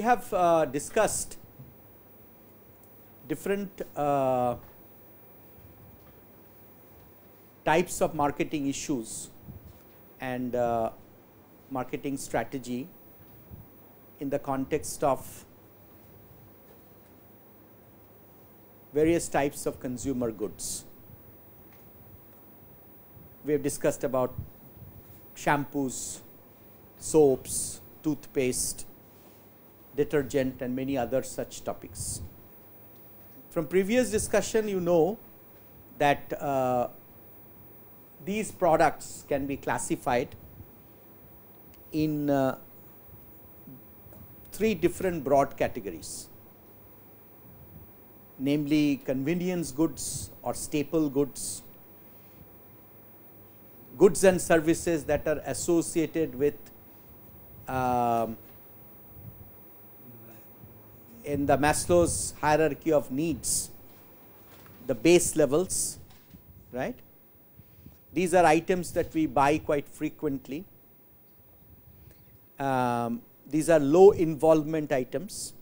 have discussed different types of marketing issues and marketing strategy in the context of various types of consumer goods. We have discussed about shampoos, soaps, toothpaste, detergent and many other such topics. From previous discussion, you know that these products can be classified in 3 different broad categories, namely convenience goods or staple goods, goods and services that are associated with in the Maslow's hierarchy of needs, the base levels, right. These are items that we buy quite frequently. These are low involvement items.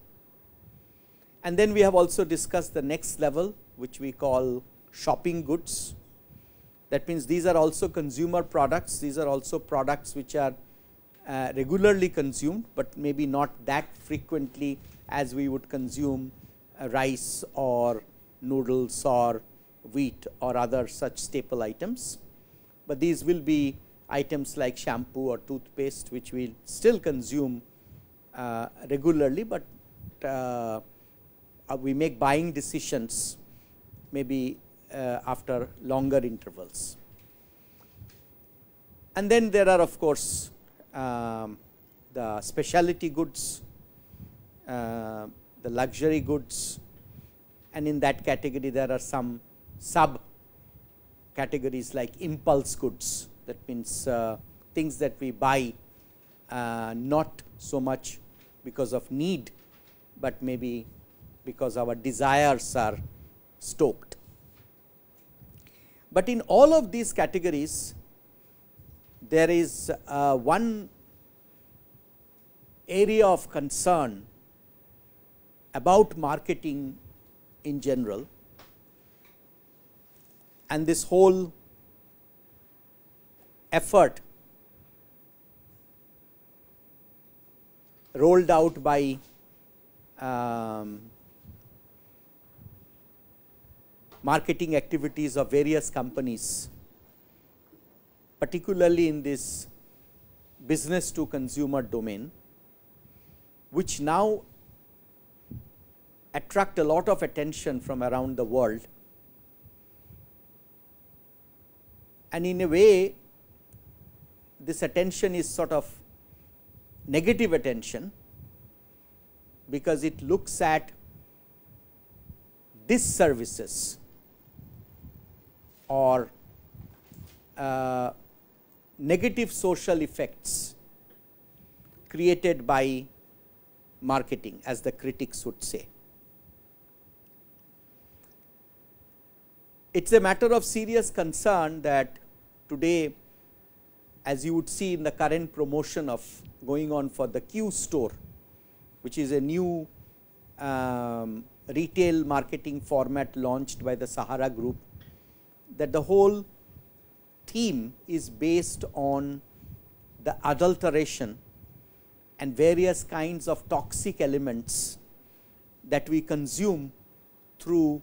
And then we have also discussed the next level, which we call shopping goods. That means these are also consumer products. These are also products which are regularly consumed, but maybe not that frequently as we would consume rice or noodles or wheat or other such staple items. But these will be items like shampoo or toothpaste, which we will still consume regularly, but we make buying decisions maybe after longer intervals. And then there are of course the specialty goods, the luxury goods, and in that category there are some sub categories like impulse goods. That means things that we buy not so much because of need, but maybe because our desires are stoked. But in all of these categories, there is one area of concern about marketing in general, and this whole effort rolled out by marketing activities of various companies, particularly in this business to consumer domain, which now attract a lot of attention from around the world. And in a way, this attention is sort of negative attention, because it looks at disservices or negative social effects created by marketing, as the critics would say. It is a matter of serious concern that today, as you would see in the current promotion of going on for the Q store, which is a new retail marketing format launched by the Sahara Group, that the whole theme is based on the adulteration and various kinds of toxic elements that we consume through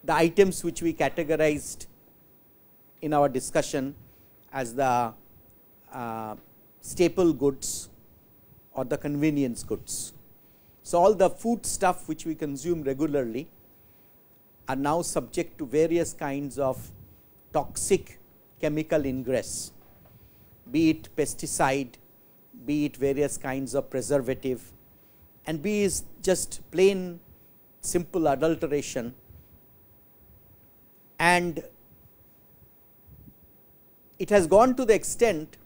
the items which we categorized in our discussion as the staple goods or the convenience goods. So, all the food stuff which we consume regularly are now subject to various kinds of toxic chemical ingress, be it pesticide, be it various kinds of preservative, and be it just plain simple adulteration. And it has gone to the extent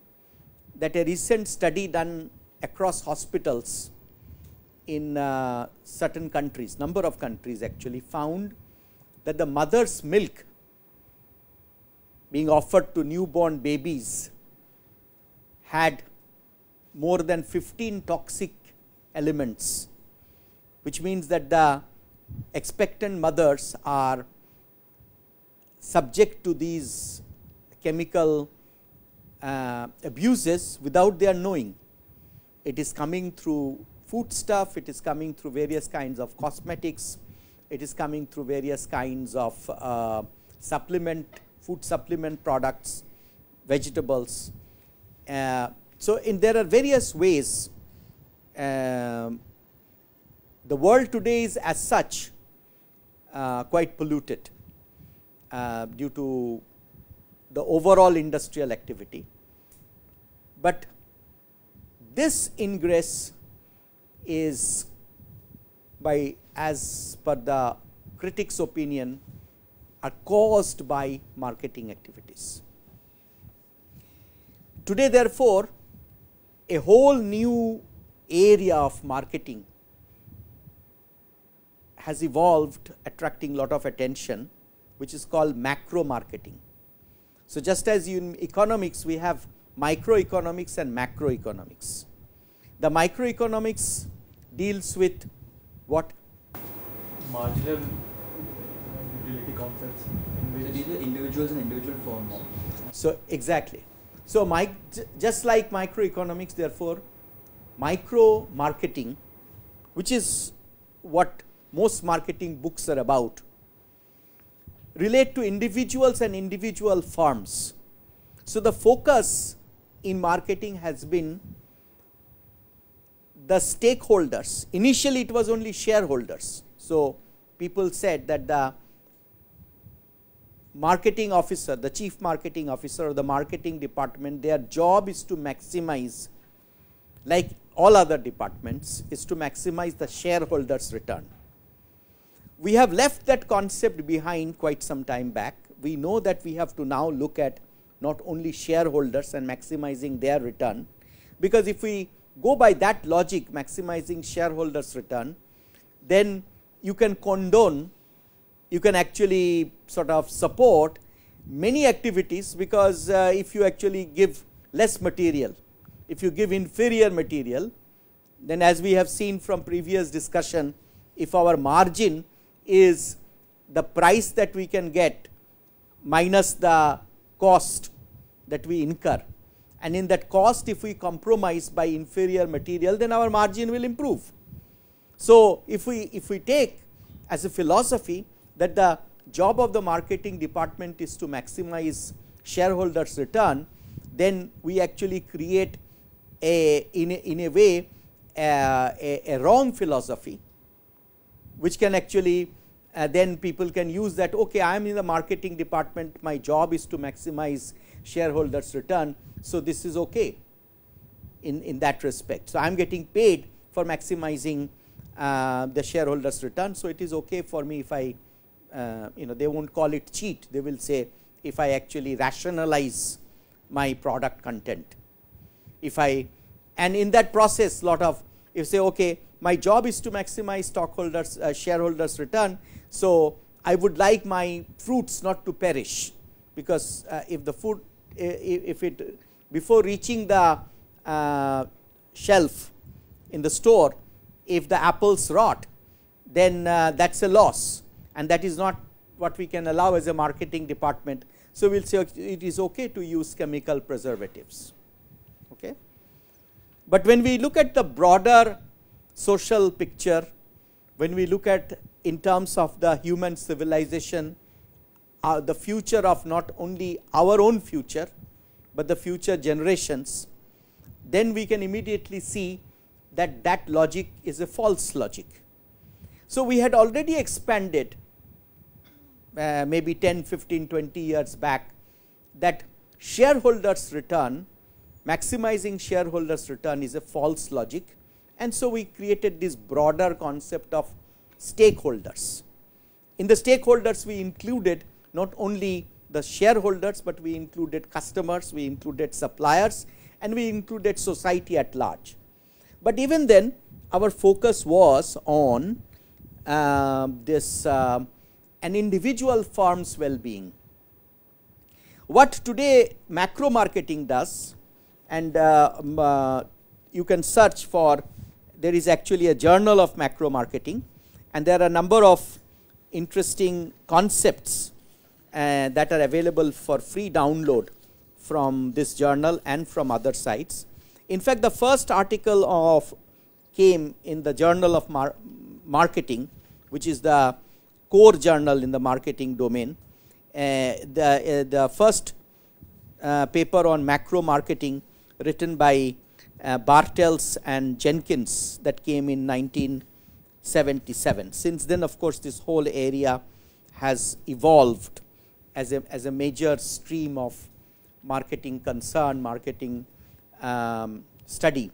that a recent study done across hospitals in certain countries, number of countries actually, found that the mother's milk being offered to newborn babies had more than 15 toxic elements, which means that the expectant mothers are subject to these chemical abuses without their knowing. It is coming through food stuff, it is coming through various kinds of cosmetics, it is coming through various kinds of food supplement products, vegetables. So, there are various ways. The world today is as such quite polluted due to the overall industrial activity, but this ingress is as per the critics' opinion are caused by marketing activities. Today therefore, a whole new area of marketing has evolved, attracting lot of attention, which is called macro marketing. So, just as in economics we have microeconomics and macroeconomics. The microeconomics deals with what? Marginal utility concepts. These are individuals and individual firms. So, exactly. So, just like microeconomics, therefore, micro marketing, which is what most marketing books are about, relate to individuals and individual firms. So, the focus in marketing has been the stakeholders. Initially, it was only shareholders. So, people said that the marketing officer, the chief marketing officer or the marketing department, their job is to maximize, like all other departments, is to maximize the shareholders' return. We have left that concept behind quite some time back. We know that we have to now look at not only shareholders and maximizing their return, because if we go by that logic, maximizing shareholders' return, then you can condone, you can actually sort of support many activities, because if you actually give less material, if you give inferior material, then as we have seen from previous discussion, if our margin is the price that we can get minus the cost that we incur, and in that cost if we compromise by inferior material, then our margin will improve. So, if we take as a philosophy that the job of the marketing department is to maximize shareholders' return, then we actually create in a way a wrong philosophy, which can actually then people can use that, okay, I am in the marketing department, my job is to maximize shareholders' return, so this is okay in that respect. So, I am getting paid for maximizing the shareholders' return, so it is okay for me if I they won't call it cheat, they will say if I actually rationalize my product content. If I, and in that process lot of, if you say okay, my job is to maximize stockholders shareholders return, so I would like my fruits not to perish, because if the food, if it before reaching the shelf in the store, if the apples rot, then that is a loss, and that is not what we can allow as a marketing department. So, we will say it is okay to use chemical preservatives. Okay. But when we look at the broader social picture, when we look at in terms of the human civilization, the future of not only our own future, but the future generations, then we can immediately see that that logic is a false logic. So, we had already expanded maybe 10, 15, 20 years back that shareholders return, maximizing shareholders return is a false logic, and so we created this broader concept of stakeholders. In the stakeholders we included not only the shareholders, but we included customers, we included suppliers, and we included society at large. But even then our focus was on an individual firm's well-being. What today macro marketing does, and you can search for there is actually a journal of macro marketing, and there are a number of interesting concepts that are available for free download from this journal and from other sites. In fact, the first article came in the Journal of Marketing, which is the core journal in the marketing domain. The first paper on macro marketing written by Bartels and Jenkins, that came in 1977. Since then, of course, this whole area has evolved as a major stream of marketing concern, marketing study.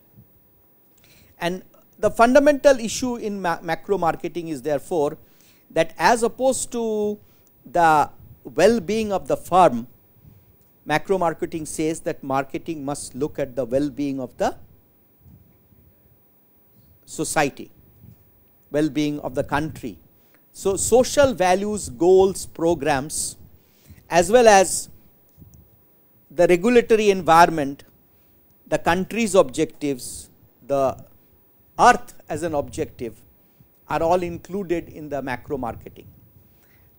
And the fundamental issue in macro marketing is therefore that as opposed to the well-being of the firm, macro marketing says that marketing must look at the well-being of the society, well-being of the country. So, social values, goals, programs, as well as the regulatory environment, the country's objectives, the earth as an objective, are all included in the macro marketing.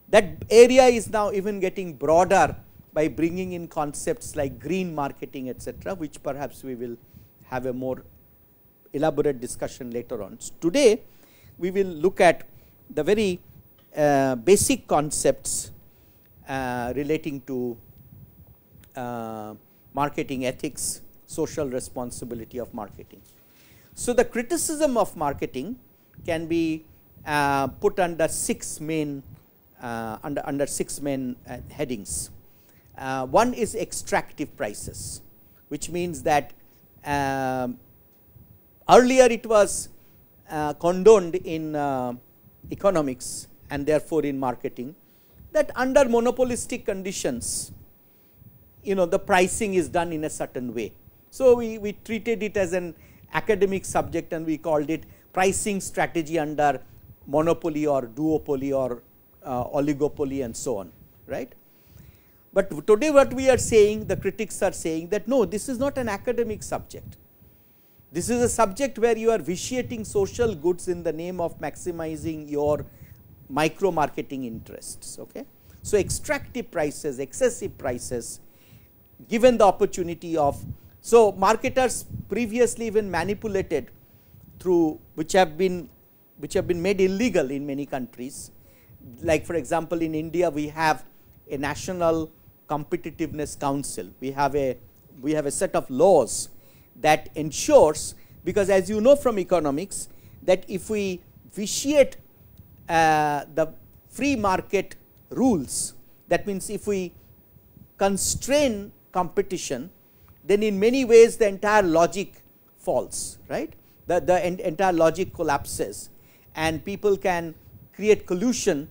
That area is now even getting broader by bringing in concepts like green marketing, etc., which perhaps we will have a more elaborate discussion later on. So, today we will look at the very basic concepts relating to marketing ethics, social responsibility of marketing. So, the criticism of marketing can be put under six main headings. One is extractive prices, which means that earlier it was condoned in economics and therefore in marketing, that under monopolistic conditions, the pricing is done in a certain way. So, we treated it as an academic subject and we called it pricing strategy under monopoly or duopoly or oligopoly and so on, right. But today what we are saying, the critics are saying that no, this is not an academic subject. This is a subject where you are vitiating social goods in the name of maximizing your micro marketing interests. Okay. So, extractive prices, excessive prices, given the opportunity of, so marketers previously even manipulated through, which have been made illegal in many countries. Like for example, in India we have a national competitiveness council. We have a set of laws that ensures, because as you know from economics, that if we vitiate the free market rules, that means if we constrain competition, then in many ways the entire logic falls, right. The entire logic collapses and people can create collusion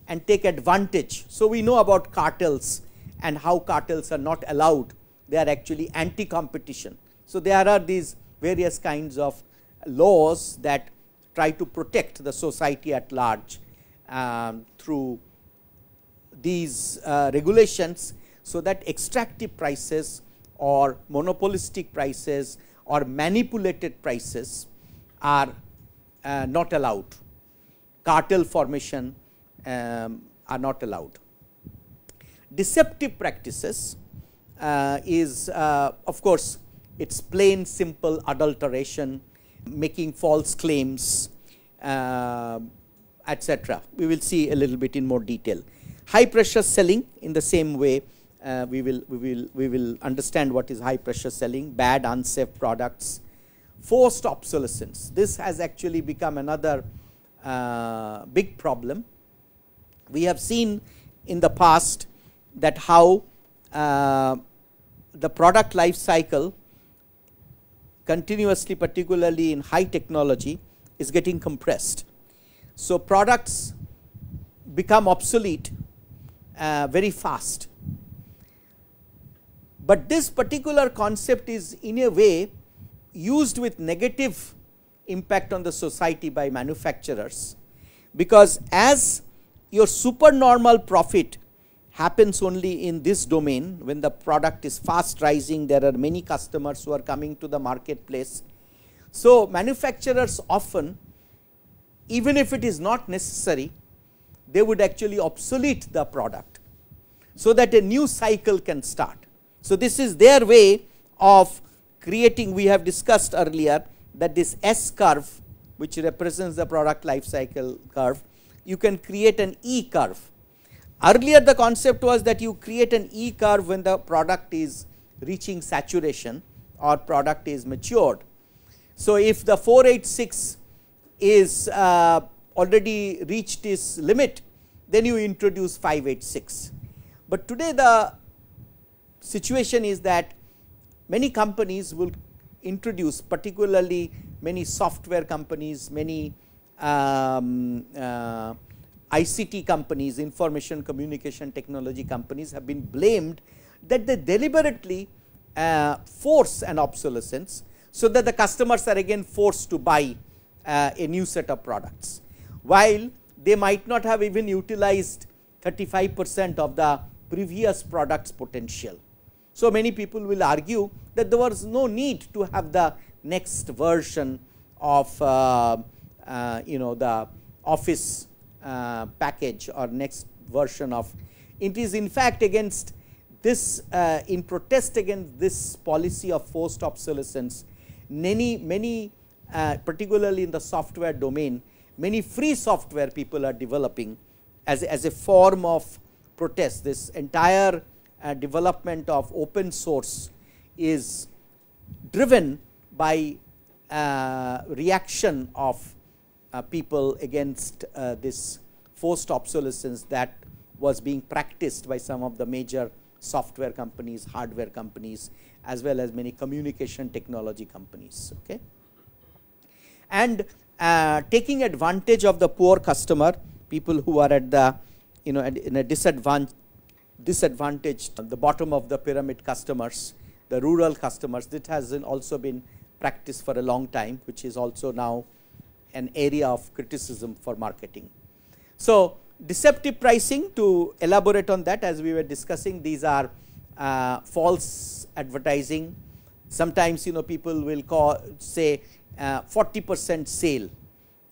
and take advantage. So, we know about cartels and how cartels are not allowed, they are actually anti-competition. So, there are these various kinds of laws that try to protect the society at large through these regulations, so that extractive prices or monopolistic prices or manipulated prices are not allowed, cartel formation are not allowed. Deceptive practices is of course, it is plain simple adulteration, making false claims, etc. We will see a little bit in more detail. High pressure selling, in the same way we will understand what is high pressure selling, bad unsafe products, forced obsolescence. This has actually become another big problem. We have seen in the past that how the product life cycle continuously, particularly in high technology, is getting compressed. So, products become obsolete very fast. But this particular concept is in a way used with negative impact on the society by manufacturers, because as your supernormal profit happens only in this domain, when the product is fast rising, there are many customers who are coming to the marketplace. So, manufacturers often, even if it is not necessary, they would actually obsolete the product, so that a new cycle can start. So, this is their way of creating. We have discussed earlier that this S curve, which represents the product life cycle curve, you can create an E curve. Earlier the concept was that you create an E curve when the product is reaching saturation or product is matured. So, if the 486 is already reached its limit, then you introduce 586. But today the situation is that many companies will introduce, particularly many software companies, many ICT companies, information communication technology companies, have been blamed that they deliberately force an obsolescence, so that the customers are again forced to buy a new set of products, while they might not have even utilized 35% of the previous product's potential. So, many people will argue that there was no need to have the next version of the Office package or next version of it. Is in fact against this, in protest against this policy of forced obsolescence, many particularly in the software domain, many free software people are developing as a form of protest. This entire development of open source is driven by reaction of people against this forced obsolescence that was being practiced by some of the major software companies, hardware companies, as well as many communication technology companies. Okay. And taking advantage of the poor customer, people who are at the in a disadvantaged, the bottom of the pyramid customers, the rural customers, that has also been practiced for a long time, which is also now an area of criticism for marketing. So, deceptive pricing, to elaborate on that, as we were discussing, these are false advertising. Sometimes people will say 40% sale,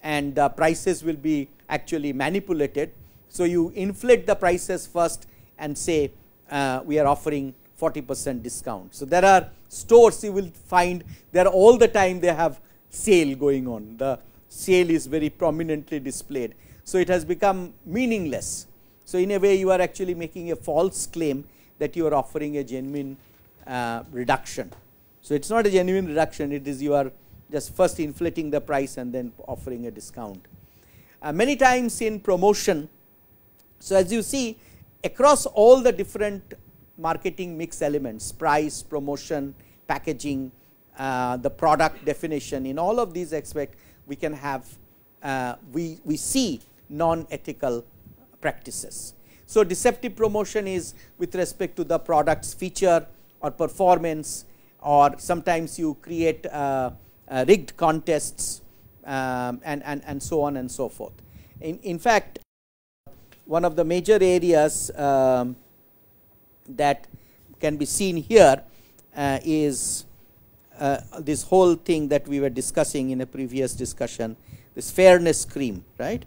and the prices will be actually manipulated. So, you inflate the prices first and say we are offering 40% discount. So, there are stores you will find there all the time they have sale going on, the sale is very prominently displayed. So, it has become meaningless. So, in a way you are actually making a false claim that you are offering a genuine reduction. So, it is not a genuine reduction, it is you are just first inflating the price and then offering a discount. Many times in promotion, so as you see across all the different marketing mix elements, price, promotion, packaging, the product definition, in all of these aspects we can have, we see non-ethical practices. So, deceptive promotion is with respect to the product's feature or performance, or sometimes you create rigged contests and so on and so forth. In fact, one of the major areas that can be seen here is this whole thing that we were discussing in a previous discussion, this fairness cream, right.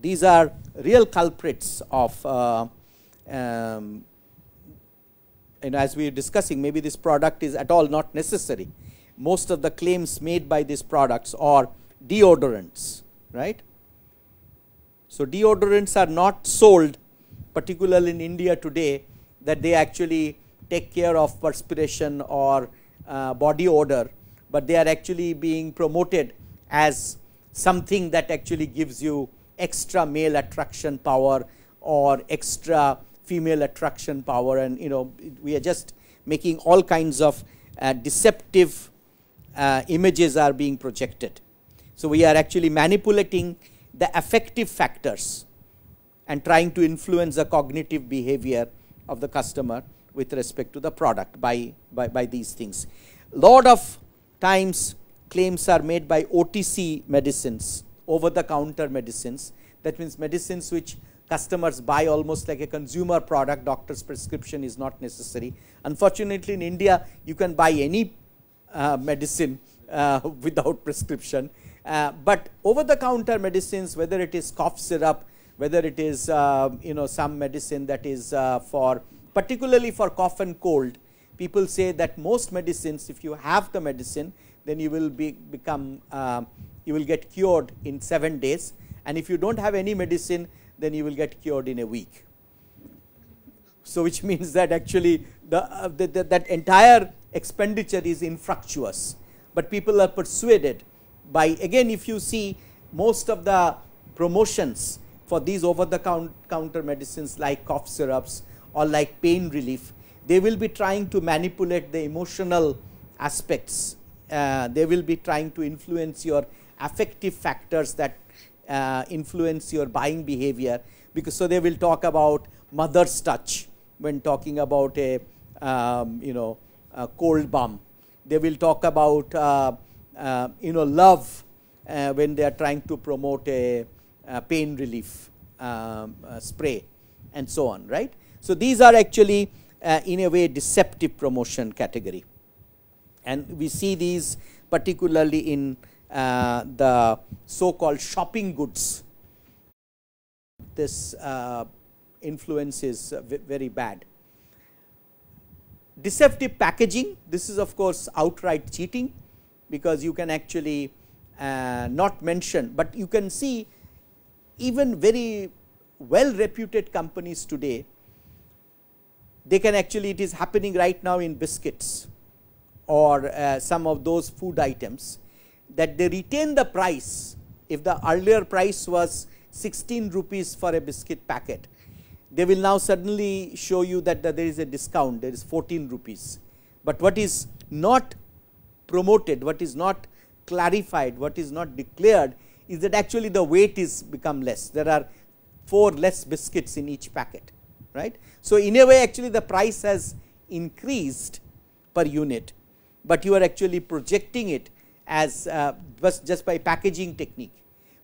These are real culprits of as we are discussing, maybe this product is at all not necessary. Most of the claims made by these products are deodorants, right. So, deodorants are not sold, particularly in India today, that they actually take care of perspiration or body odor, but they are actually being promoted as something that actually gives you extra male attraction power or extra female attraction power, and we are just making all kinds of deceptive images are being projected. So, we are actually manipulating the affective factors and trying to influence the cognitive behavior of the customer with respect to the product by these things. Lot of times claims are made by OTC medicines, over the counter medicines. That means medicines which customers buy almost like a consumer product, doctor's prescription is not necessary. Unfortunately, in India you can buy any medicine without prescription. But over the counter medicines, whether it is cough syrup, whether it is some medicine that is for particularly for cough and cold, people say that most medicines, if you have the medicine, then you will you will get cured in 7 days, and if you don't have any medicine, then you will get cured in a week. So which means that actually that entire expenditure is infructuous, but people are persuaded by, again, if you see most of the promotions for these over the counter medicines like cough syrups or like pain relief, they will be trying to manipulate the emotional aspects. They will be trying to influence your affective factors that influence your buying behavior, because so they will talk about mother's touch when talking about a cold balm. They will talk about love when they are trying to promote a pain relief spray and so on, right. So these are actually in a way deceptive promotion category, and we see these particularly in the so called shopping goods. This influence is very bad. Deceptive packaging, this is of course outright cheating, because you can actually not mention, but you can see even very well reputed companies today, they can actually, it is happening right now in biscuits or some of those food items, that they retain the price. If the earlier price was 16 rupees for a biscuit packet, they will now suddenly show you that there is a discount, there is 14 rupees. But what is not promoted, what is not clarified, what is not declared is that actually the weight is become less. There are 4 less biscuits in each packet, right. So in a way actually the price has increased per unit, but you are actually projecting it as just by packaging technique.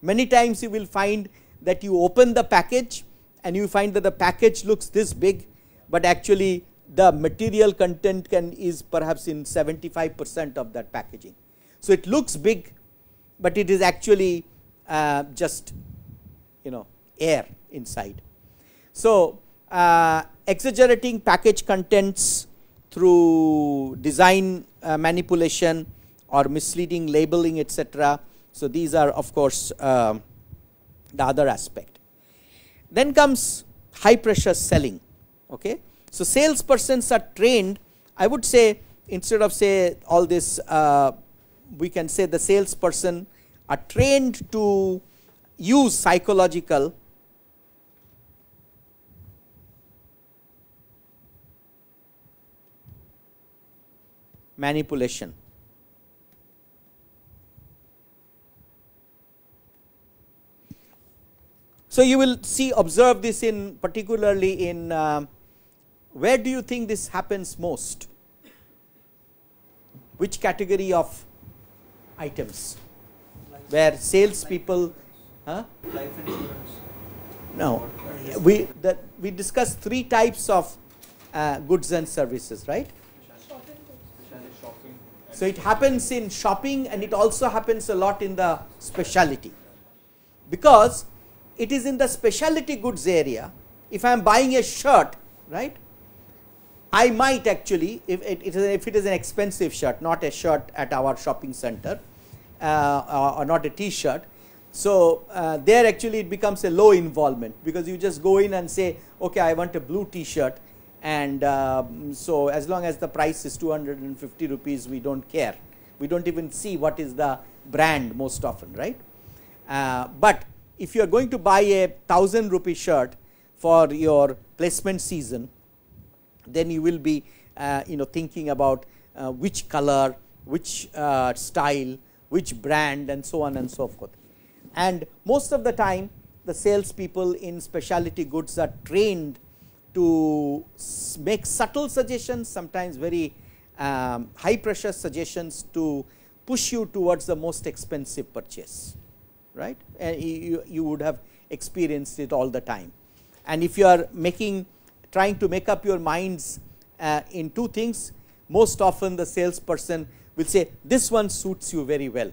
Many times you will find that you open the package and you find that the package looks this big, but actually the material content is perhaps in 75% of that packaging. So it looks big, but it is actually just air inside. So exaggerating package contents through design manipulation or misleading labeling, etc. So these are of course the other aspect. Then comes high pressure selling. Okay. So salespersons are trained, I would say, instead of say all this, we can say the salesperson are trained to use psychological manipulation. So you will see, observe this in particularly in where do you think this happens most? Which category of items? Where salespeople, Life insurance. no, we discussed 3 types of goods and services, right? So it happens in shopping, and it also happens a lot in the specialty, because it is in the specialty goods area. If I am buying a shirt, right, I might actually, if it is an expensive shirt, not a shirt at our shopping center or not a t-shirt, so there actually it becomes a low involvement, because you just go in and say, okay, I want a blue t-shirt, and so as long as the price is 250 rupees, we don't care. We don't even see what is the brand most often, right? But if you are going to buy a 1000 rupee shirt for your placement season, then you will be thinking about which color, which style, which brand, and so on and so forth. And most of the time the salespeople in specialty goods are trained to make subtle suggestions, sometimes very high pressure suggestions to push you towards the most expensive purchase, right. And you would have experienced it all the time. And if you are trying to make up your minds in 2 things, most often the salesperson will say this one suits you very well,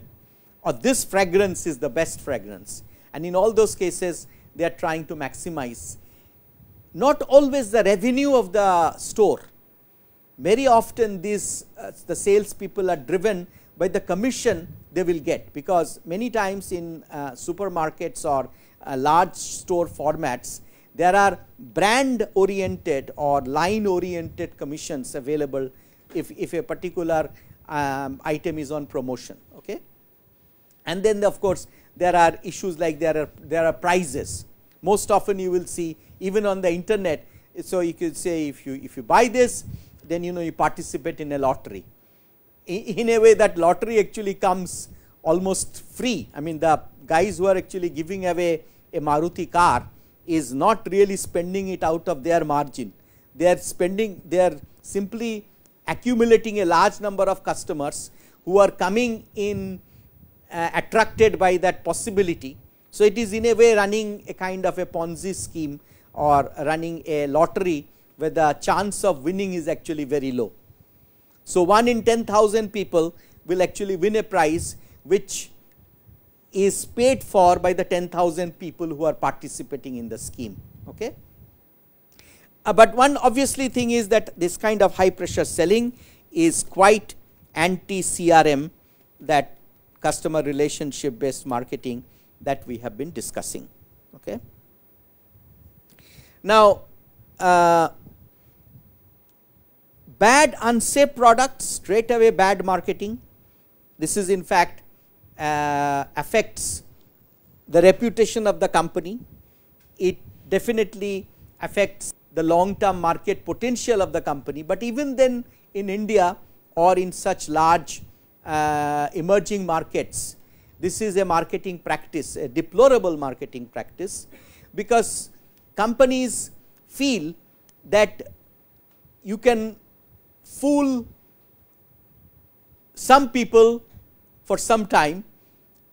or this fragrance is the best fragrance, and in all those cases they are trying to maximize not always the revenue of the store. Very often these the sales people are driven by the commission they will get, because many times in supermarkets or large store formats there are brand oriented or line oriented commissions available if a particular item is on promotion. Okay. And then of course there are issues like there are prices. Most often you will see even on the internet. So you could say if you buy this, then you participate in a lottery. In a way that lottery actually comes almost free. I mean, the guys who are actually giving away a Maruti car is not really spending it out of their margin. They are simply accumulating a large number of customers who are coming in attracted by that possibility. So it is in a way running a kind of a Ponzi scheme or running a lottery where the chance of winning is actually very low. So 1 in 10,000 people will actually win a prize which is paid for by the 10,000 people who are participating in the scheme. Okay. But one obviously thing is that this kind of high pressure selling is quite anti CRM, that customer relationship based marketing that we have been discussing. Okay. Now, bad unsafe products, straight away bad marketing. This is in fact affects the reputation of the company. It definitely affects the long term market potential of the company, but even then in India or in such large emerging markets, this is a marketing practice, a deplorable marketing practice, because companies feel that you can fool some people for some time,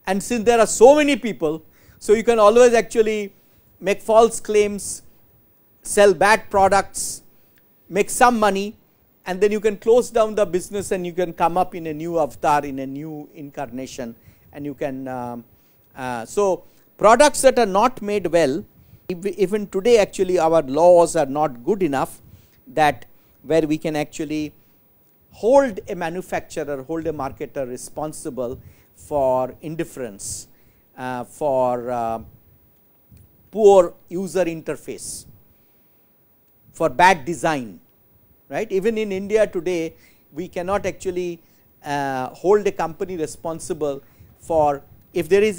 and since there are so many people, so you can always actually make false claims, sell bad products, make some money, and then you can close down the business and you can come up in a new avatar, in a new incarnation, and you can so products that are not made well, even today actually our laws are not good enough that where we can actually hold a manufacturer, hold a marketer responsible for indifference, for poor user interface, for bad design, right. Even in India today we cannot actually hold a company responsible for if there is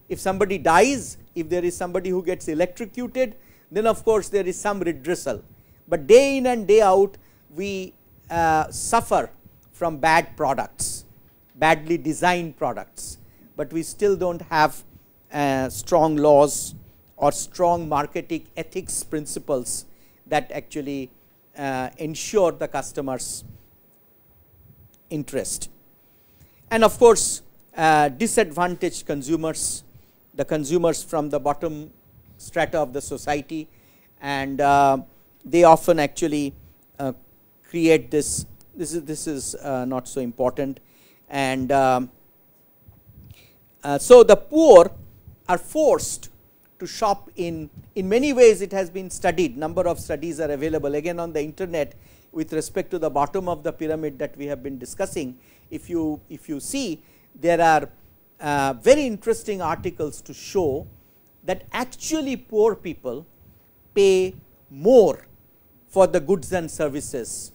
if somebody dies, if there is somebody who gets electrocuted, then of course there is some redressal, but day in and day out we suffer from bad products, badly designed products, but we still do not have strong laws or strong marketing ethics principles that actually ensure the customer's interest. And of course, disadvantaged consumers, the consumers from the bottom strata of the society, and they often actually create this is not so important, and so the poor are forced to shop in many ways. It has been studied, number of studies are available again on the internet with respect to the bottom of the pyramid that we have been discussing. If you see, there are very interesting articles to show that actually poor people pay more for the goods and services.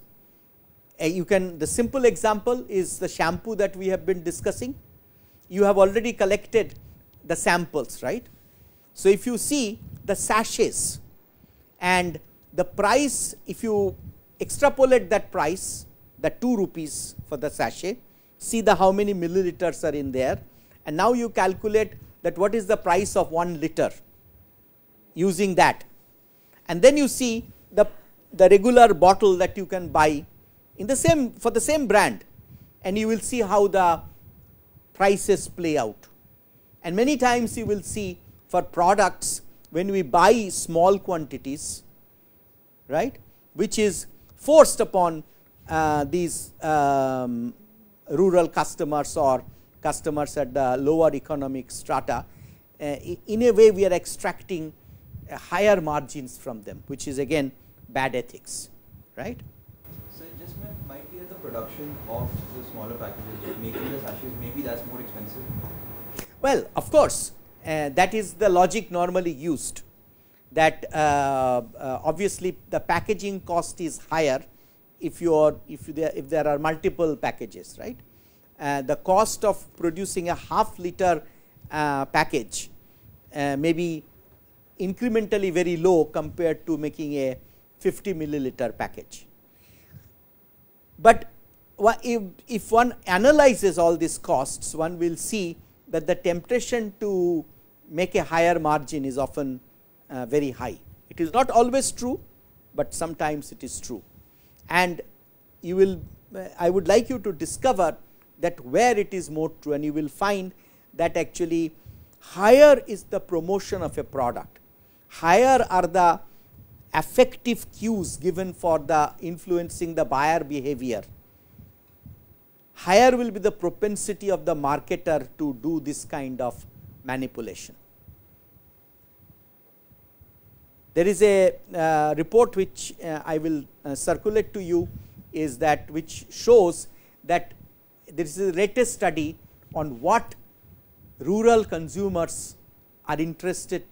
The simple example is the shampoo that we have been discussing. You have already collected the samples, right. So if you see the sachets and the price, if you extrapolate that price, the 2 rupees for the sachet, see how many milliliters are in there, and now you calculate that what is the price of 1 liter using that, and then you see the regular bottle that you can buy in the same for the same brand, and you will see how the prices play out. And many times you will see for products when we buy small quantities, right, which is forced upon these rural customers or customers at the lower economic strata, in a way we are extracting higher margins from them, which is again bad ethics, right. So it just might be that the production of the smaller packages, making the sachets, maybe that's more expensive. Well, of course, that is the logic normally used, that obviously the packaging cost is higher if there are multiple packages, right. The cost of producing a half-liter package may be incrementally very low compared to making a 50 milliliter package. But if one analyzes all these costs, one will see that the temptation to make a higher margin is often very high. It is not always true, but sometimes it is true. And you will, I would like you to discover that where it is more true, and you will find that actually higher is the promotion of a product, higher are the affective cues given for the influencing the buyer behavior, higher will be the propensity of the marketer to do this kind of manipulation. There is a report which I will circulate to you, is that which shows that there is a latest study on what rural consumers are interested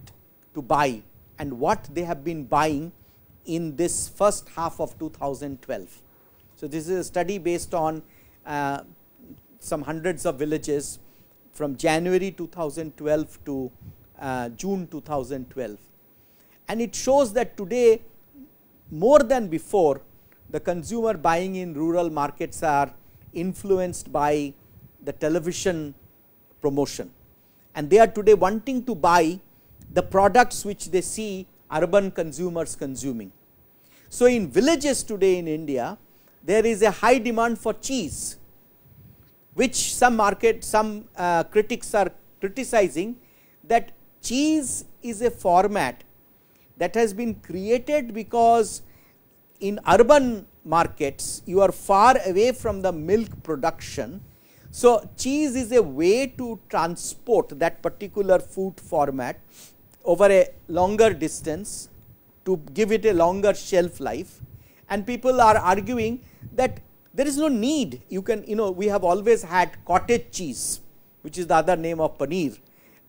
to buy and what they have been buying in this first half of 2012. So, this is a study based on some hundreds of villages from January 2012 to June 2012, and it shows that today more than before the consumer buying in rural markets are influenced by the television promotion, and they are today wanting to buy the products which they see urban consumers consuming. So, in villages today in India, there is a high demand for cheese, which some critics are criticizing, that cheese is a format that has been created because in urban markets you are far away from the milk production. So, cheese is a way to transport that particular food format over a longer distance to give it a longer shelf life, and people are arguing that there is no need. You can, we have always had cottage cheese, which is the other name of paneer,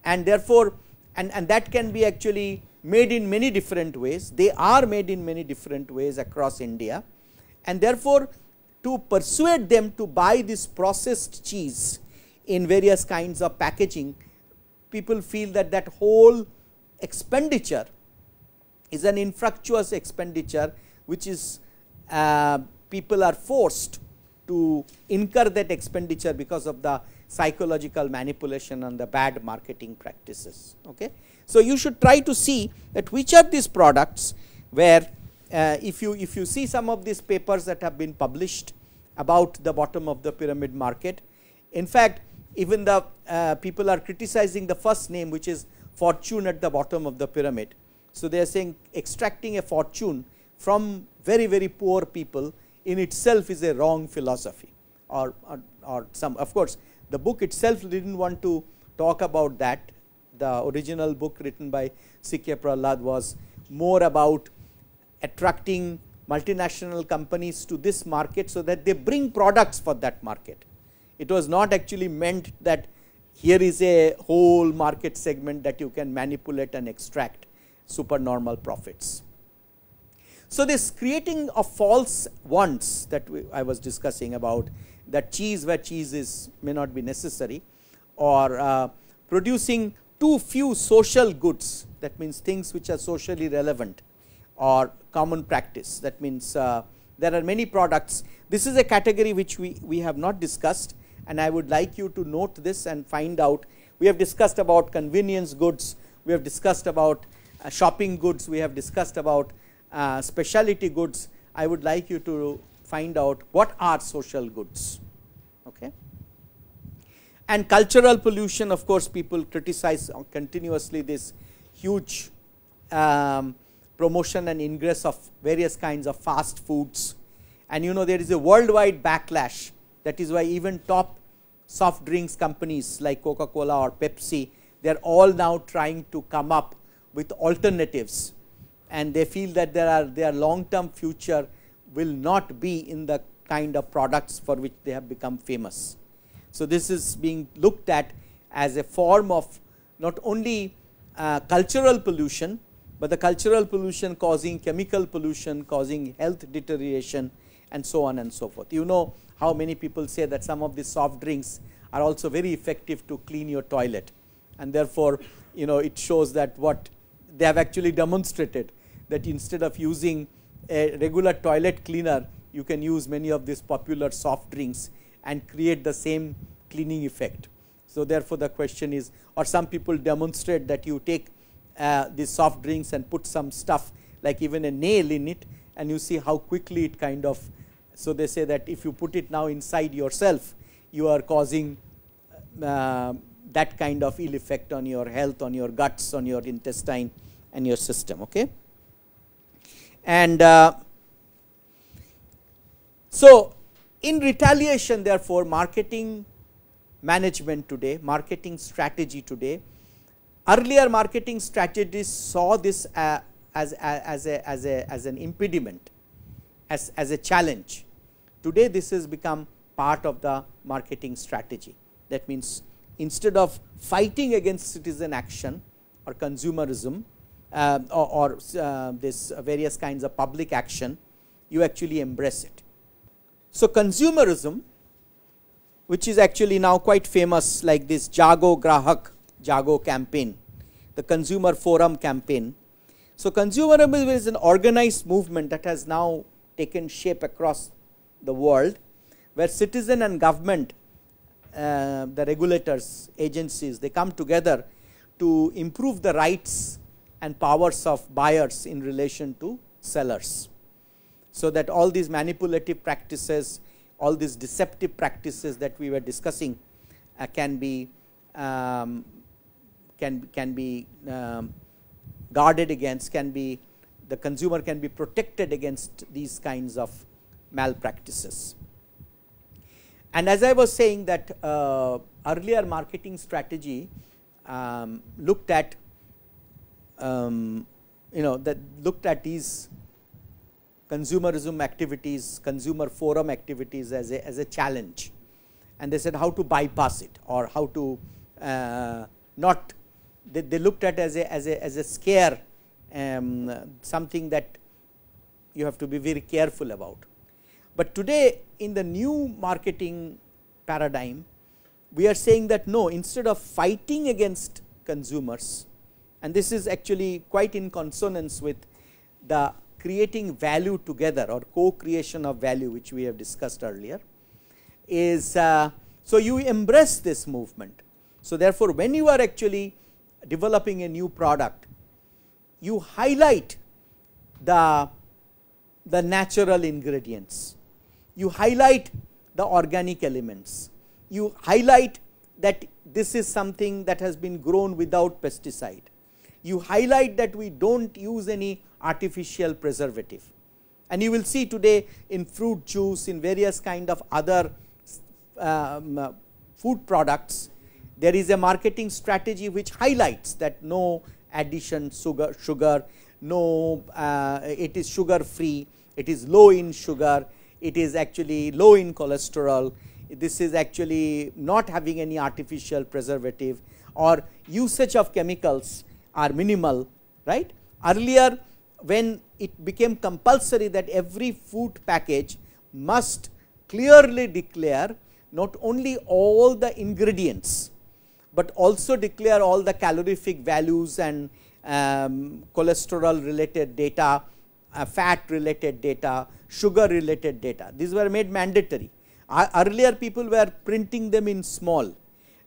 and therefore, and that can be actually made in many different ways. They are made in many different ways across India, and therefore, to persuade them to buy this processed cheese in various kinds of packaging, people feel that that whole expenditure is an infructuous expenditure, which is people are forced to incur that expenditure because of the psychological manipulation and the bad marketing practices. Okay. So, you should try to see that which are these products where if you see some of these papers that have been published about the bottom of the pyramid market, in fact, even the people are criticizing the first name, which is fortune at the bottom of the pyramid. So, they are saying extracting a fortune from very, very poor people in itself is a wrong philosophy, or some, of course, the book itself did not want to talk about that. The original book written by C.K. Prahlad was more about attracting multinational companies to this market so that they bring products for that market. It was not actually meant that here is a whole market segment that you can manipulate and extract supernormal profits. So, this creating of false wants that I was discussing about, that cheese where cheese is may not be necessary, or producing too few social goods, that means things which are socially relevant or common practice. That means there are many products. This is a category which we have not discussed, and I would like you to note this and find out. We have discussed about convenience goods, we have discussed about shopping goods, we have discussed about specialty goods. I would like you to find out what are social goods. Okay. And cultural pollution, of course, people criticize continuously this huge promotion and ingress of various kinds of fast foods, and there is a worldwide backlash That is why even top soft drinks companies like Coca-Cola or Pepsi, they are all now trying to come up with alternatives, and they feel that their long-term future will not be in the kind of products for which they have become famous. So, this is being looked at as a form of not only cultural pollution, but the cultural pollution causing chemical pollution, causing health deterioration, and so on and so forth. You know how many people say that some of these soft drinks are also very effective to clean your toilet, and therefore, you know, it shows that what they have actually demonstrated, that instead of using a regular toilet cleaner, you can use many of these popular soft drinks and create the same cleaning effect. So, therefore, the question is, or some people demonstrate that you take these soft drinks and put some stuff like even a nail in it, and you see how quickly it kind of, so they say that if you put it now inside yourself, you are causing that kind of ill effect on your health, on your guts, on your intestine and your system. Okay? And so, in retaliation, therefore, marketing management today, marketing strategy today, earlier marketing strategies saw this as an impediment, as a challenge. Today, this has become part of the marketing strategy. That means, instead of fighting against citizen action or consumerism or this various kinds of public action, you actually embrace it. So, consumerism, which is actually now quite famous, like this Jago Grahak, Jago campaign, the consumer forum campaign. So, consumerism is an organized movement that has now taken shape across the world, where citizen and government, the regulators, agencies, they come together to improve the rights and powers of buyers in relation to sellers. So, that all these manipulative practices, all these deceptive practices that we were discussing can be guarded against, the consumer can be protected against these kinds of malpractices. And as I was saying that earlier marketing strategy looked at looked at these consumerism activities, consumer forum activities as a challenge, and they said how to bypass it, or how to not, they looked at as a scare, something that you have to be very careful about. But today, in the new marketing paradigm, we are saying that no, instead of fighting against consumers, and this is actually quite in consonance with the creating value together or co-creation of value, which we have discussed earlier, is so you embrace this movement. So, therefore, when you are actually developing a new product, you highlight the natural ingredients, you highlight the organic elements, you highlight that this is something that has been grown without pesticide, you highlight that we do not use any artificial preservative. And you will see today in fruit juice, in various kind of other food products, there is a marketing strategy which highlights that no addition sugar, no, it is sugar free, it is low in sugar, it is actually low in cholesterol, this is actually not having any artificial preservative, or usage of chemicals are minimal, right. Earlier, when it became compulsory that every food package must clearly declare not only all the ingredients, but also declare all the calorific values and cholesterol related data, fat related data, sugar related data. These were made mandatory. Earlier people were printing them in small.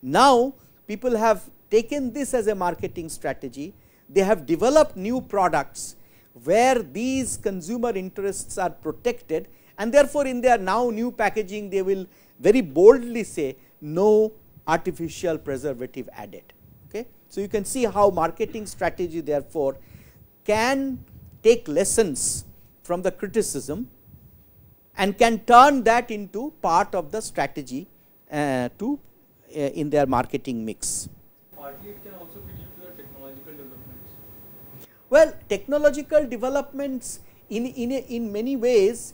Now people have taken this as a marketing strategy. They have developed new products where these consumer interests are protected, and therefore, in their now new packaging they will very boldly say no artificial preservative added. Okay. So, you can see how marketing strategy therefore can take lessons from the criticism and can turn that into part of the strategy in their marketing mix. Partly it can also be due to the technological developments. Well, technological developments in many ways,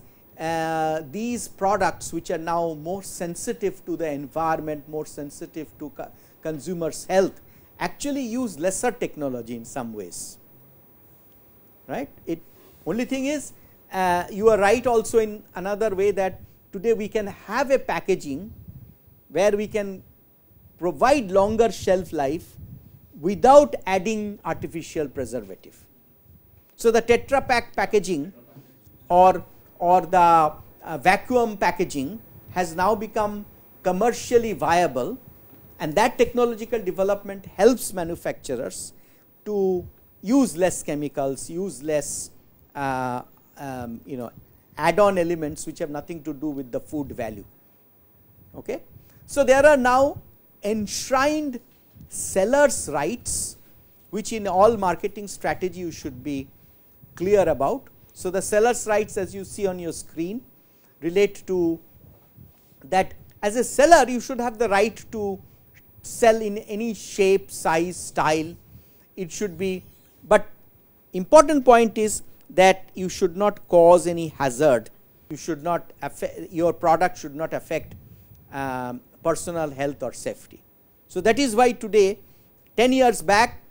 these products which are now more sensitive to the environment, more sensitive to consumers' health, actually use lesser technology in some ways, right. Only thing is, you are right also in another way, that today we can have a packaging where we can provide longer shelf life without adding artificial preservative. So, the Tetra Pak packaging or the vacuum packaging has now become commercially viable, and that technological development helps manufacturers to use less chemicals, use less add-on elements which have nothing to do with the food value. Okay. So, there are now enshrined sellers' rights, which in all marketing strategy you should be clear about. So, the sellers' rights, as you see on your screen, relate to that as a seller you should have the right to sell in any shape, size, style. It should be, but important point is that you should not cause any hazard. You should not affect, your product should not affect personal health or safety. So, that is why today 10 years back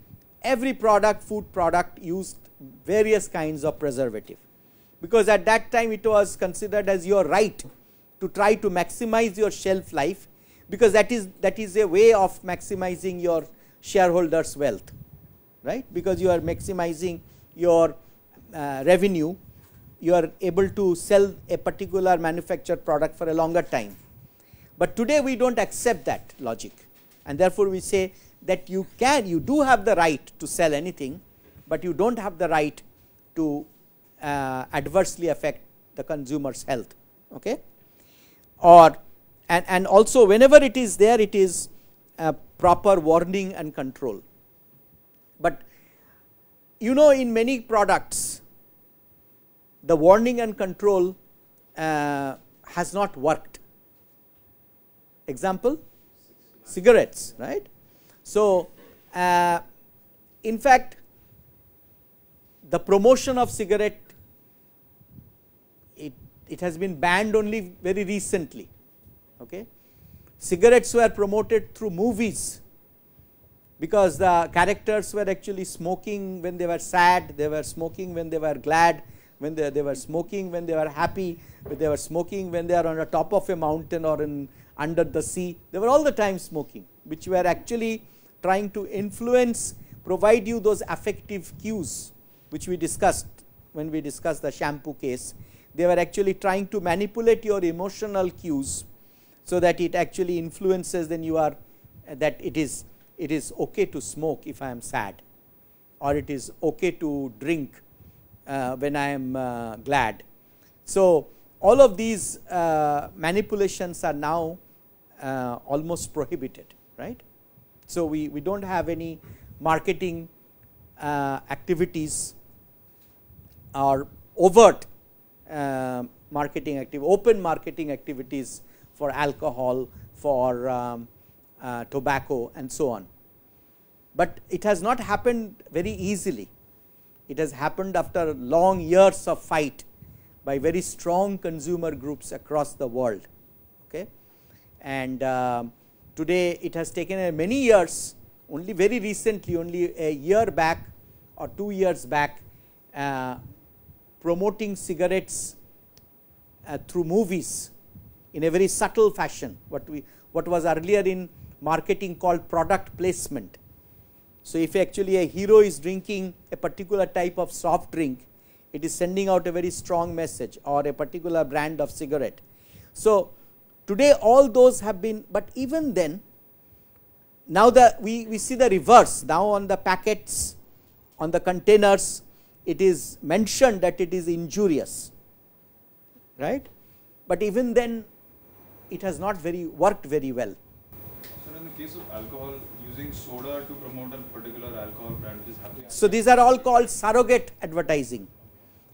every product, food product, used various kinds of preservative, because at that time it was considered as your right to try to maximize your shelf life, because that is a way of maximizing your shareholders' wealth, right, because you are maximizing your revenue, you are able to sell a particular manufactured product for a longer time. But today we do not accept that logic, and therefore we say that you do have the right to sell anything, but you do not have the right to adversely affect the consumer's health. Okay. And also whenever it is there, it is proper warning and control. But in many products the warning and control has not worked. Example, cigarettes, right. So, in fact, the promotion of cigarette, it has been banned only very recently. Okay. Cigarettes were promoted through movies, because the characters were actually smoking when they were sad, they were smoking when they were glad, when they were smoking when they were happy, they were smoking when they are on the top of a mountain or under the sea. They were all the time smoking, which were actually trying to influence, provide you those affective cues which we discussed when we discussed the shampoo case. They were actually trying to manipulate your emotional cues, so that it actually influences, then you are that it is okay to smoke if I am sad, or it is okay to drink when I am glad. So, all of these manipulations are now almost prohibited, right. So, we do not have any marketing activities or overt open marketing activities for alcohol, for tobacco and so on. But it has not happened very easily. It has happened after long years of fight by very strong consumer groups across the world. Okay. And today it has taken many years, only very recently, only a year back or 2 years back, promoting cigarettes through movies in a very subtle fashion, what was earlier in marketing called product placement. So, if actually a hero is drinking a particular type of soft drink, it is sending out a very strong message, or a particular brand of cigarette. So, today all those have been, but even then, now we see the reverse. Now on the packets, on the containers, it is mentioned that it is injurious, right. But even then it has not worked very well. So, in the case of alcohol, using soda to promote a particular alcohol brand is happening. So, these are all called surrogate advertising.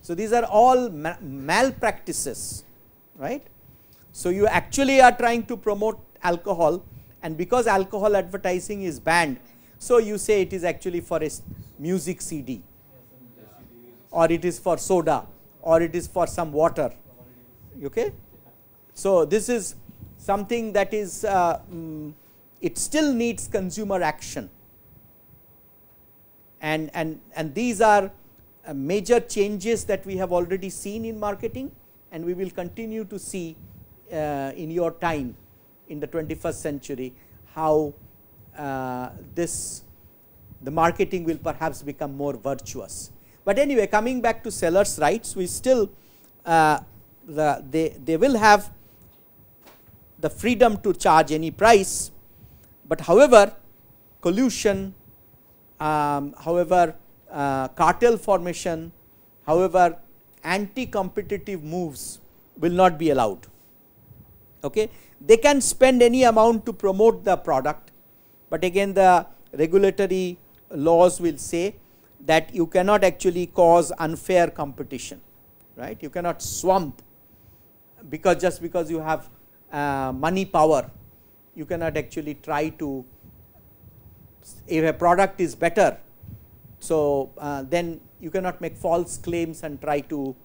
So, these are all malpractices, right. So, you actually are trying to promote alcohol, and because alcohol advertising is banned, so you say it is actually for a music CD, or it is for soda, or it is for some water. Okay. So, this is something that is it still needs consumer action, and these are major changes that we have already seen in marketing, and we will continue to see in your time in the 21st century how the marketing will perhaps become more virtuous. But anyway, coming back to sellers' rights, we still they will have the freedom to charge any price, but however collusion, however cartel formation, however anti-competitive moves will not be allowed. Okay. They can spend any amount to promote the product, but again the regulatory laws will say that you cannot actually cause unfair competition, right. You cannot swamp, because just because you have money power, you cannot actually try to, if a product is better, so then you cannot make false claims and try to,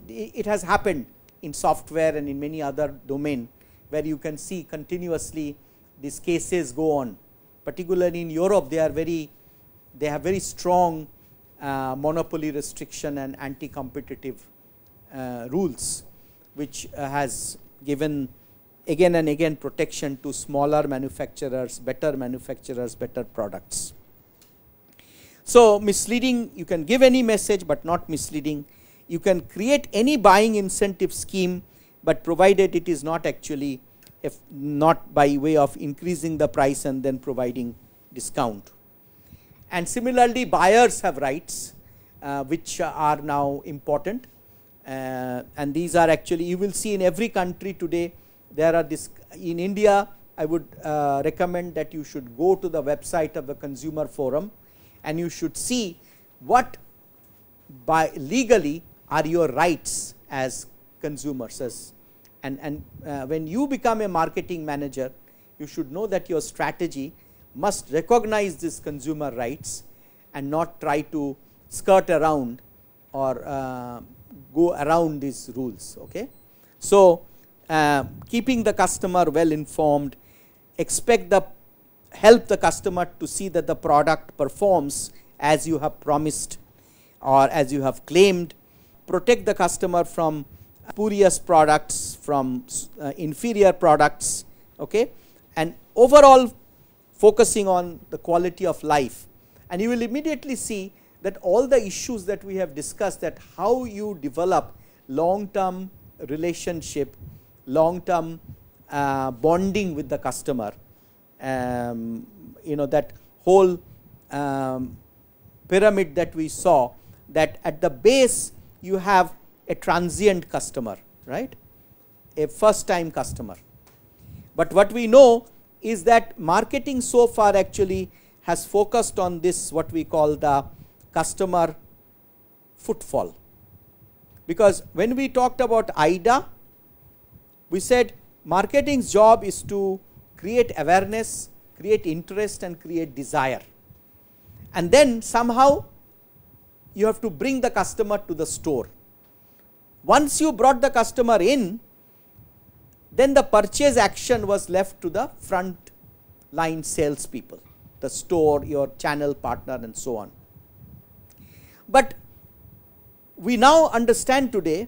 it has happened in software and in many other domain, where you can see continuously these cases go on. Particularly in Europe, they have very strong monopoly restriction and anti-competitive rules, which has given again and again protection to smaller manufacturers, better products. So, misleading, you can give any message, but not misleading. You can create any buying incentive scheme, but provided it is not actually, if not by way of increasing the price and then providing discount. And similarly, buyers have rights which are now important, and these are actually, you will see in every country today. There are this, in India I would recommend that you should go to the website of the Consumer Forum, and you should see what by legally are your rights as consumers. And when you become a marketing manager, you should know that your strategy must recognize these consumer rights and not try to skirt around or go around these rules. Okay. So, keeping the customer well informed, help the customer to see that the product performs as you have promised or as you have claimed, protect the customer from spurious products, from inferior products, okay, and overall focusing on the quality of life. And you will immediately see that all the issues that we have discussed, that how you develop long-term relationship, long-term bonding with the customer, that whole pyramid that we saw, that at the base you have a transient customer, right, a first time customer. But what we know is that marketing so far actually has focused on this, what we call the customer footfall, because when we talked about IDA, we said marketing's job is to create awareness, create interest and create desire, and then somehow you have to bring the customer to the store. Once you brought the customer in, then the purchase action was left to the front line salespeople, the store, your channel partner and so on. But we now understand today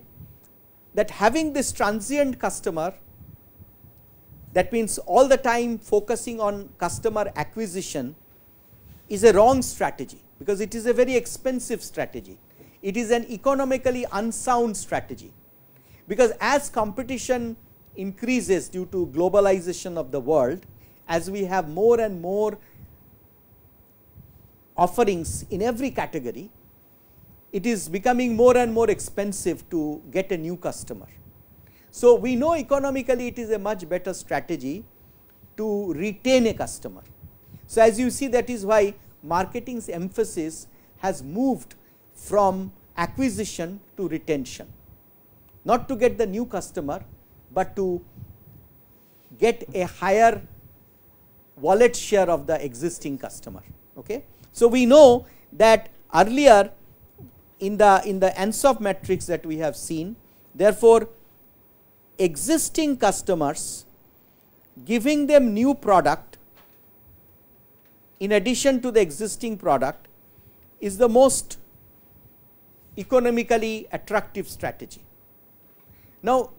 that having this transient customer, that means all the time focusing on customer acquisition, is a wrong strategy, because it is a very expensive strategy. It is an economically unsound strategy, because as competition increases due to globalization of the world, as we have more and more offerings in every category, it is becoming more and more expensive to get a new customer. So, we know economically it is a much better strategy to retain a customer. So, as you see, that is why marketing's emphasis has moved from acquisition to retention. not to get the new customer, but to get a higher wallet share of the existing customer. Okay. So, we know that earlier in the Unsafe metrics that we have seen, therefore, existing customers, giving them new product in addition to the existing product is the most economically attractive strategy. Now,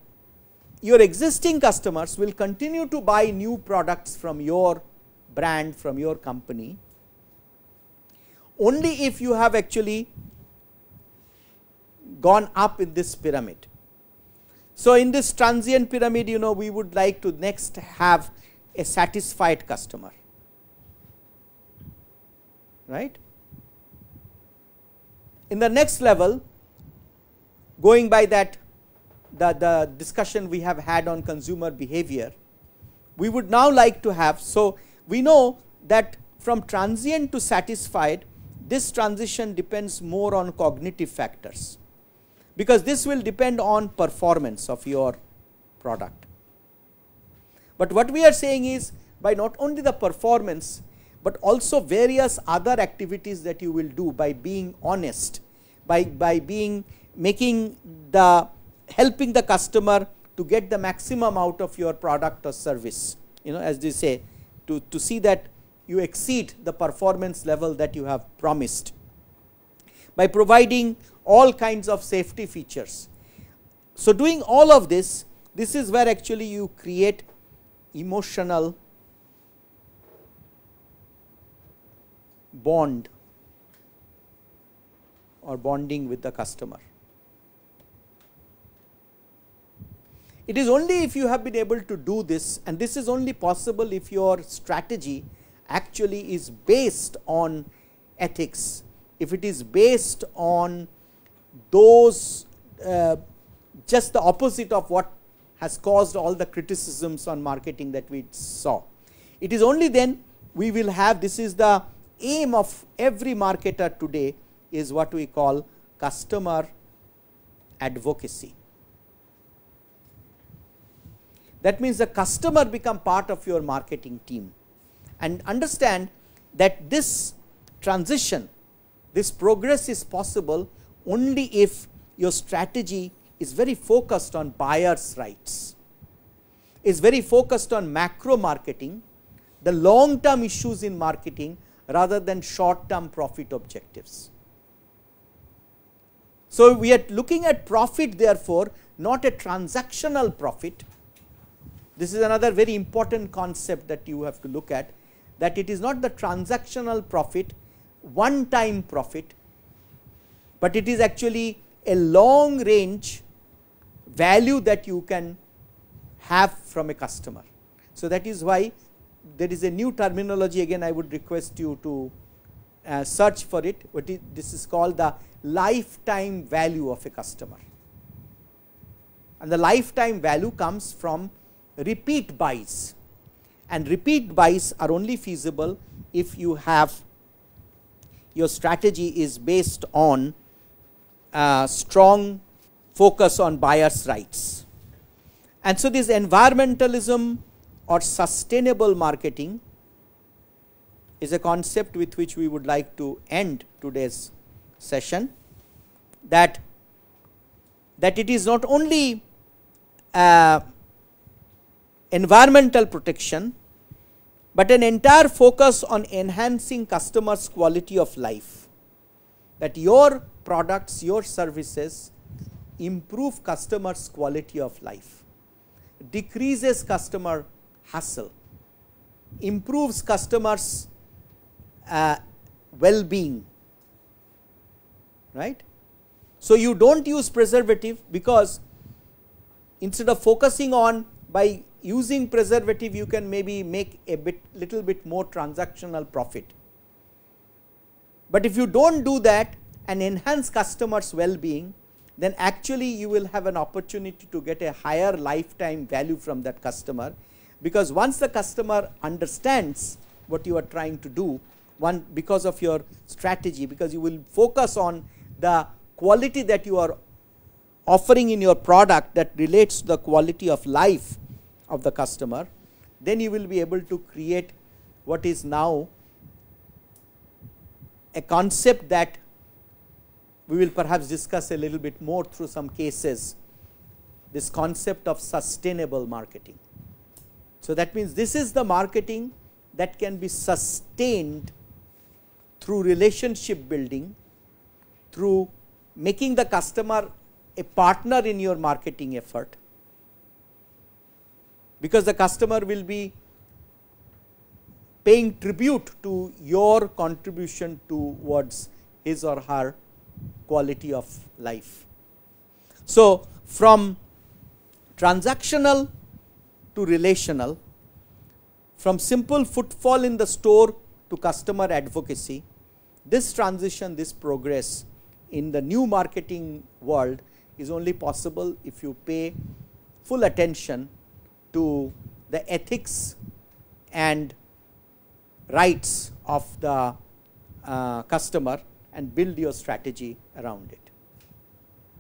your existing customers will continue to buy new products from your brand, from your company, only if you have actually gone up in this pyramid. So, in this transient pyramid, we would like to next have a satisfied customer, right. In the next level, going by that the discussion we have had on consumer behavior, we would now like to have, so we know that from transient to satisfied, this transition depends more on cognitive factors, because this will depend on performance of your product. But what we are saying is, by not only the performance, but also various other activities that you will do by being honest, by being making the helping the customer to get the maximum out of your product or service, as they say, to see that you exceed the performance level that you have promised, by providing all kinds of safety features. So, doing all of this is where actually you create emotional bond or bonding with the customer. It is only if you have been able to do this, and this is only possible if your strategy actually is based on ethics, if it is based on those just the opposite of what has caused all the criticisms on marketing that we saw. It is only then we will have, this is the aim of every marketer today, is what we call customer advocacy. That means the customer become part of your marketing team, and understand that this transition, this progress is possible only if your strategy is very focused on buyers' rights, is very focused on macro marketing, the long term issues in marketing rather than short term profit objectives. So, we are looking at profit, therefore, not a transactional profit. This is another very important concept that you have to look at, that it is not the transactional profit, one time profit, but it is actually a long range value that you can have from a customer. So, that is why there is a new terminology, again I would request you to search for it. This is called the lifetime value of a customer, and the lifetime value comes from repeat buys, and repeat buys are only feasible if you have, your strategy is based on strong focus on buyers' rights. And so, this environmentalism or sustainable marketing is a concept with which we would like to end today's session, that it is not only environmental protection, but an entire focus on enhancing customers' quality of life, that your products, your services improve customers' quality of life, decreases customer hassle, improves customers' well-being, right. So, you do not use preservative, because instead of focusing on, by using preservative you can maybe make a little bit more transactional profit. But if you do not do that and enhance customers' well-being, then actually you will have an opportunity to get a higher lifetime value from that customer, because once the customer understands what you are trying to do, because of your strategy, because you will focus on the quality that you are offering in your product that relates to the quality of life of the customer, then you will be able to create what is now a concept that we will perhaps discuss a little bit more through some cases, this concept of sustainable marketing. So, that means this is the marketing that can be sustained through relationship building, through making the customer a partner in your marketing effort, because the customer will be paying tribute to your contribution towards his or her quality of life. So, from transactional to relational, from simple footfall in the store to customer advocacy, this transition, this progress in the new marketing world is only possible if you pay full attention to the ethics and rights of the customer and build your strategy around it.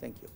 Thank you.